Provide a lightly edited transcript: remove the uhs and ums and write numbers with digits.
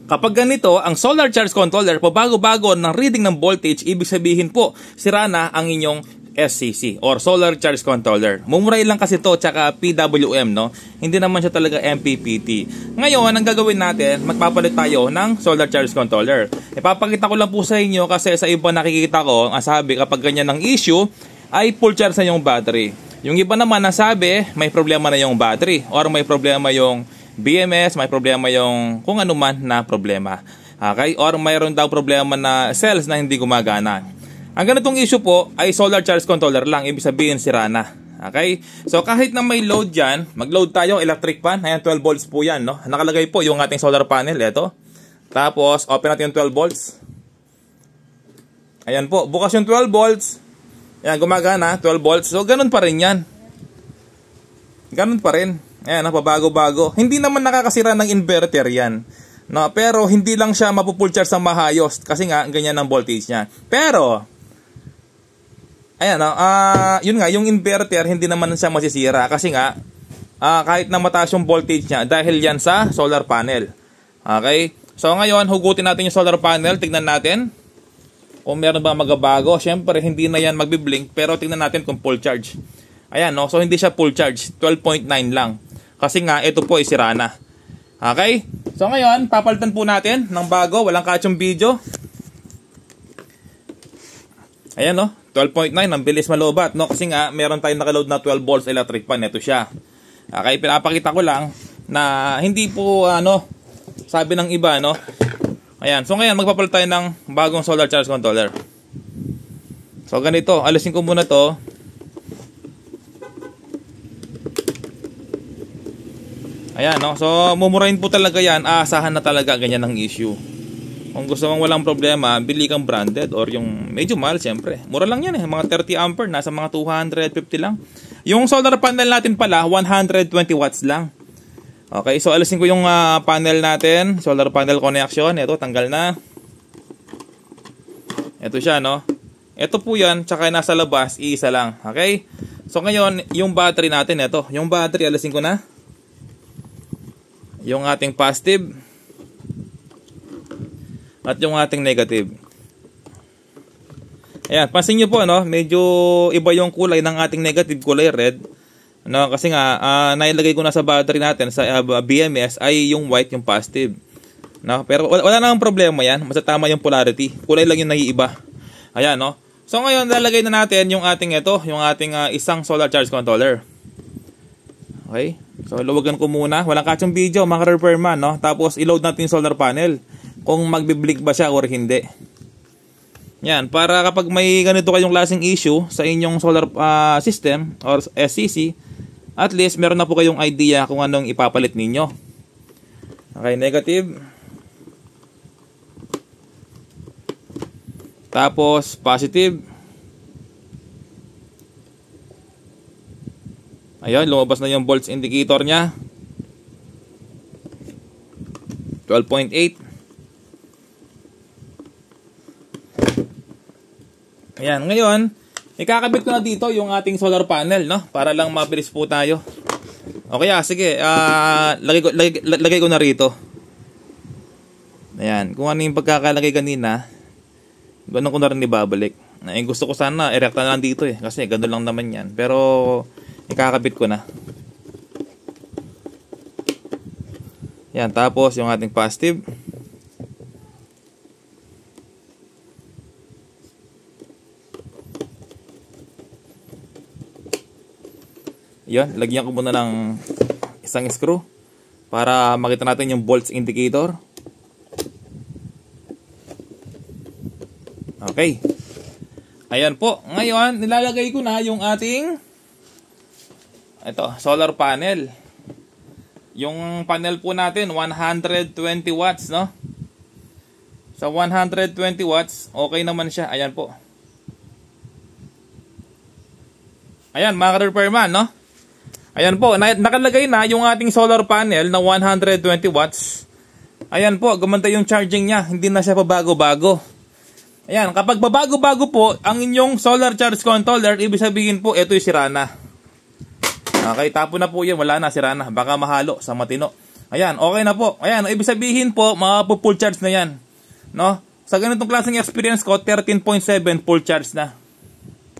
Kapag ganito, ang solar charge controller, pabago-bago ng reading ng voltage, ibig sabihin po, sira na ang inyong SCC or solar charge controller. Mumuray lang kasi to tsaka PWM, no? Hindi naman siya talaga MPPT. Ngayon, ang gagawin natin, magpapalit tayo ng solar charge controller. Ipapakita ko lang po sa inyo kasi sa iba nakikita ko, ang sabi kapag ganyan ng issue, ay full charge na yung battery. Yung iba naman nasabi, may problema na yung battery or may problema yung BMS, may problema yung kung ano man na problema. Okay? Or mayroon daw problema na cells na hindi gumagana. Ang ganitong issue po ay solar charge controller lang. Ibig sabihin sira na. Okay? So kahit na may load dyan, mag-load tayo electric fan. Ayan, 12 volts po yan. No? Nakalagay po yung ating solar panel. Ito. Tapos open natin yung 12 volts. Ayan po. Bukas yung 12 volts. Ayan, gumagana. 12 volts. So ganun pa rin yan. Ganun pa rin. Ayan, pabago-bago. Hindi naman nakakasira ng inverter yan. No, pero hindi lang siya mapupull charge sa mahayos. Kasi nga, ganyan ang voltage niya. Pero, ayan, yun nga, yung inverter, hindi naman siya masisira. Kasi nga, kahit na mataas yung voltage niya, dahil yan sa solar panel. Okay? So, ngayon, hugutin natin yung solar panel. Tignan natin kung meron ba magabago. Siyempre, hindi na yan magbiblink. Pero tignan natin kung full charge. Ayan, no? So, hindi siya full charge. 12.9 lang. Kasi nga, ito po ay sira na. Okay? So, ngayon, papalitan po natin ng bago. Walang kachong video. Ayan, no? 12.9. Ang bilis malobat, no? Kasi nga, meron tayong nakaload na 12 volts electric fan. Ito siya. Okay? Pinapakita ko lang na hindi po, sabi ng iba, no? Ayan. So, ngayon, magpapalit tayo ng bagong solar charge controller. So, ganito. Alisin ko muna to. Ayan, no? So, mumurahin po talaga yan. Aasahan na talaga ganyan ang issue. Kung gusto mong walang problema, bili kang branded or yung medyo mahal, siyempre. Mura lang yan eh. Mga 30 ampere, nasa mga 250 lang. Yung solar panel natin pala, 120 watts lang. Okay, so alisin ko yung panel natin. Solar panel connection. Ito, tanggal na. Ito siya, no? Ito po yan, tsaka nasa labas, iisa lang. Okay? So, ngayon, yung battery natin, ito. Yung battery, alisin ko na. Yung ating positive at yung ating negative. Ayan, pansin nyo po, no? Medyo iba yung kulay ng ating negative, kulay red. No? Kasi nga, nailagay ko na sa battery natin, sa BMS, ay yung white, yung positive. No? Pero wala namang problema yan. Basta tama yung polarity. Kulay lang yung naiiba. Ayan, no? So ngayon, lalagay na natin yung ating yung ating isang solar charge controller. Okay? So, luwagan ko muna. Walang kachong video, mga repairman, no? Tapos, i-load natin yung solar panel. Kung magbiblink ba siya or hindi. Yan. Para kapag may ganito kayong klaseng issue sa inyong solar system or SCC, at least, meron na po kayong idea kung anong ipapalit ninyo. Okay, negative. Tapos, positive. Ayun, lumabas na yung volts indicator niya. 12.8. Ayan, ngayon, ikakabit ko na dito yung ating solar panel, no? Para lang mabilis po tayo. Okay, sige, lagay ko na rito. Ayan, kung ano yung pagkakalagay kanina, ganun ko na rin ibabalik. Gusto ko sana, erekta na lang dito eh. Kasi ganun lang naman yan. Pero, ikakabit ko na. Yan, tapos yung ating positive. Yan, lagyan ko muna ng isang screw para makita natin yung volts indicator. Okay. Ayan po. Ngayon, nilalagay ko na yung ating solar panel. Yung panel po natin 120 watts, no? Sa 120 watts, okay naman siya. Ayan po. Ayan, mga repairman, no? Ayan po, nakalagay na yung ating solar panel na 120 watts. Ayan po, gumanda yung charging niya. Hindi na siya pabago-bago. Ayan, kapag babago-bago po ang inyong solar charge controller, ibig sabihin po, ito'y sira na. Okay, tapo na po yan. Wala na, sira na. Baka mahalo sa matino. Ayan, okay na po. Ayan, ibig sabihin po, full charge na yan. No? Sa ganitong klaseng experience ko, 13.7 full charge na.